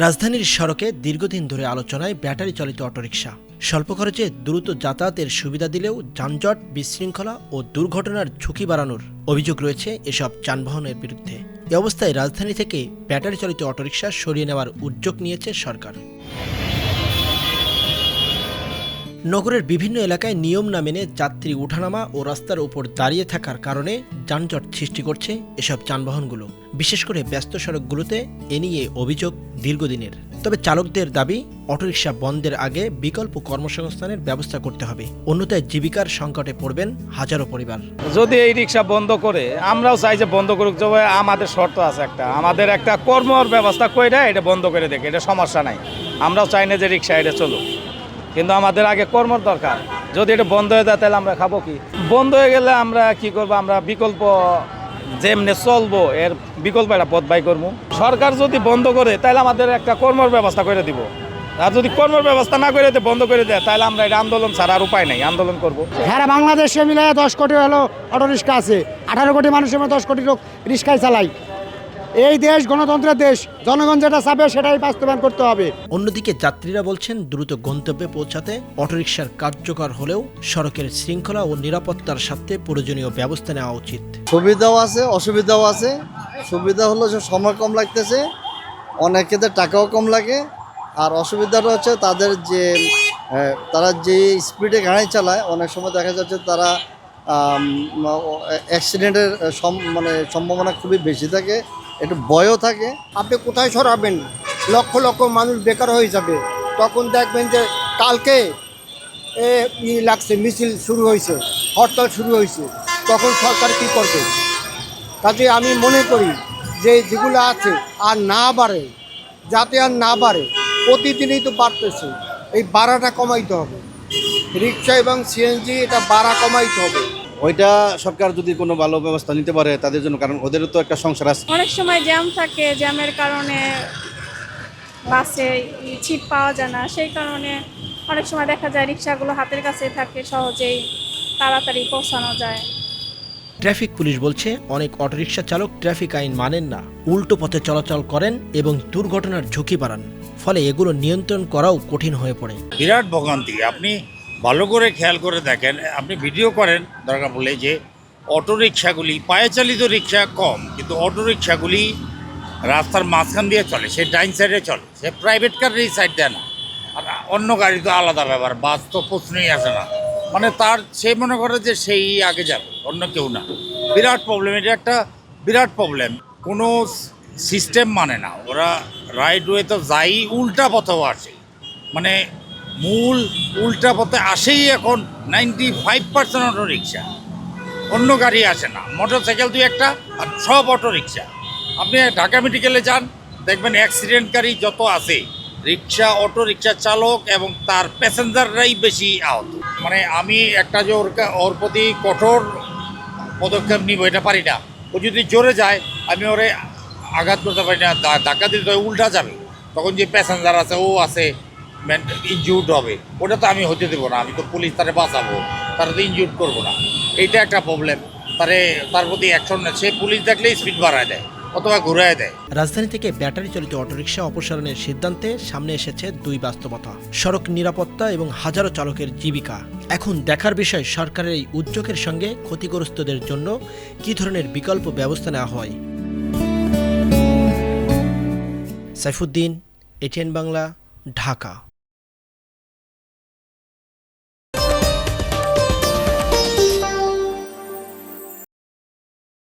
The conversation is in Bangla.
রাজধানীর সড়কে দীর্ঘদিন ধরে আলোচনায় ব্যাটারি চালিত অটোরিকশা স্বল্প খরচে দ্রুত যাতায়াতের সুবিধা দিলেও যানজট, বিশৃঙ্খলা ও দুর্ঘটনার ঝুঁকি বাড়ানোর অভিযোগ রয়েছে এসব যানবাহনের বিরুদ্ধে। এ অবস্থায় রাজধানী থেকে ব্যাটারি চালিত অটোরিকশা সরিয়ে নেওয়ার উদ্যোগ নিয়েছে সরকার। নগরের বিভিন্ন এলাকায় নিয়ম না মেনে যাত্রী ওঠানামা ও রাস্তার উপর দাঁড়িয়ে থাকার কারণে যানজট সৃষ্টি করছে এসব যানবাহনগুলো। বিশেষ করে ব্যস্ত সড়কগুলোতে এ নিয়ে অভিযোগ দীর্ঘদিনের। তবে চালকদের দাবি, অটোরিকশা বন্ধের আগে বিকল্প কর্মসংস্থানের ব্যবস্থা করতে হবে, অন্যথায় জীবিকার সংকটে পড়বেন হাজারো পরিবার। যদি এই রিক্সা বন্ধ করে, আমরাও চাই যে বন্ধ করুক, তবে আমাদের শর্ত আছে আমাদের একটা কর্মর ব্যবস্থা করে এটা বন্ধ করে দেখে, এটা সমস্যা নাই। আমরাও চাই না যে রিক্সা এটা চলুক, কিন্তু আমাদের আগে কর্মর দরকার। যদি এটা বন্ধ হয়ে যায় তাহলে আমরা খাবো কি? বন্ধ হয়ে গেলে আমরা কি করবো? আমরা বিকল্প যেমনি চলবো এর বিকল্প একটা পথ বাই করবো। সরকার যদি বন্ধ করে তাহলে আমাদের একটা কর্মর ব্যবস্থা করে দিব, আর যদি কর্মর ব্যবস্থা না করে বন্ধ করে দেয় তাহলে আমরা এটা আন্দোলন ছাড়া আর উপায় নেই, আন্দোলন করবো। সারা বাংলাদেশে মিলে 10 কোটি হলো অটো রিক্সা আছে, 18 কোটি মানুষের মধ্যে 10 কোটি লোক রিক্সায় চালায়। এই দেশ গণতন্ত্রের দেশ, জনগণ যেটা চাবে সেটাই বাস্তবায়ন করতে হবে। অন্যদিকে যাত্রীরা বলছেন, দ্রুত গন্তব্যে পৌঁছাতে অটোরিকশার কার্যকর হলেও সড়কের শৃঙ্খলা ও নিরাপত্তার সাথে প্রয়োজনীয় ব্যবস্থা নেওয়া উচিত। সুবিধাও আছে, অসুবিধাও আছে। সুবিধা হলো যে সময় কম লাগতেছে, অনেক ক্ষেত্রে টাকাও কম লাগে। আর অসুবিধাটা হচ্ছে তারা যে স্পিডে গাড়ি চালায়, অনেক সময় দেখা যাচ্ছে তারা অ্যাক্সিডেন্টের সম্ভাবনা খুবই বেশি থাকে, একটু ভয়ও থাকে। আপনি কোথায় সরাবেন? লক্ষ লক্ষ মানুষ বেকার হয়ে যাবে। তখন দেখবেন যে কালকে লাগছে, মিছিল শুরু হয়েছে, হরতাল শুরু হয়েছে, তখন সরকার কি করবে? কাজে আমি মনে করি যে যেগুলো আছে আর না বাড়ে, যাতে আর না বাড়ে। প্রতিদিনই তো বাড়তেছে, এই ভাড়াটা কমাইতে হবে। রিক্সা এবং সিএনজি এটা ভাড়া কমাইতে হবে। ওইটা সরকার যদি কোনো ভালো ব্যবস্থা নিতে পারে তাদের জন্য, কারণ ওদেরও তো একটা সংসার আছে। অনেক সময় জ্যাম থাকে, জ্যামের কারণে বাসে সিট পাওয়া যায় না। সেই কারণে অনেক সময় দেখা যায় রিক্সাগুলো হাতের কাছে থাকে, সহজেই তাড়াতাড়ি পৌঁছানো যায়। ট্রাফিক পুলিশ বলছে, অনেক অটোরিকশা চালক ট্রাফিক আইন মানেন না, উল্টো পথে চলাচল করেন এবং দুর্ঘটনার ঝুঁকি বাড়ান। ফলে এগুলো নিয়ন্ত্রণ করাও কঠিন হয়ে পড়ে। বিরাট ভোগান্তি। আপনি ভালো করে খেয়াল করে দেখেন, আপনি ভিডিও করেন দরকার পড়লে, যে অটোরিকশাগুলি, পায়ে চালিত রিক্সা কম, কিন্তু অটোরিকশাগুলি রাস্তার মাঝখান দিয়ে চলে, সে ডাইন সাইডে চলে, সে প্রাইভেট কারের এই সাইড দেয় না। আর অন্য গাড়ি তো আলাদা ব্যাপার, বাস তো প্রশ্নই আসে না। মানে সে মনে করে যে সেই আগে যাবে, অন্য কেউ না। বিরাট প্রবলেম, এটা একটা বিরাট প্রবলেম। কোনো সিস্টেম মানে না, ওরা রাইট ওয়ে তো যাই, উল্টা পথেও আসে। মানে মূল উল্টা পথে আসেই এখন 95% অটো রিক্সা, অন্য গাড়ি আসে না। মোটর সাইকেল 2-1, আর সব অটো রিক্সা। আপনি ঢাকা মেডিকেলে যান, দেখবেন অ্যাক্সিডেন্টকারী যত আছে, রিক্সা, অটো রিক্সা চালক এবং তার প্যাসেঞ্জাররাই বেশি আহত। মানে আমি একটা যে ওর প্রতি কঠোর পদক্ষেপ নিব, এটা পারি না। ও যদি জোরে যায়, আমি ওরে আঘাত করতে পারি না, ধাক্কা দিতে উল্টা যাবে। তখন যে প্যাসেঞ্জার আছে, ও আছে ইনজিউর্ড হবে, ওটা তো আমি হতে দেবো না। আমি তো পুলিশ, তারে বাঁচাবো, তারা তো ইনজিউর্ড করবো না। এইটা একটা প্রবলেম। তার প্রতি অ্যাকশন নেয়, সে পুলিশ দেখলেই স্পিড বাড়ায় দেয় অথবা ঘুরায় দেয়। রাজধানী থেকে ব্যাটারি চালিত অটোরিকশা অপসারণের সিদ্ধান্তে সামনে এসেছে দুই বাস্তবতা: সড়ক নিরাপত্তা এবং হাজারো চালকের জীবিকা। এখন দেখার বিষয়, সরকারের এই উদ্যোগের সঙ্গে ক্ষতিগ্রস্তদের জন্য কী ধরনের বিকল্প ব্যবস্থা নেওয়া হয়। সাইফুদ্দিন, এটিএন বাংলা, ঢাকা।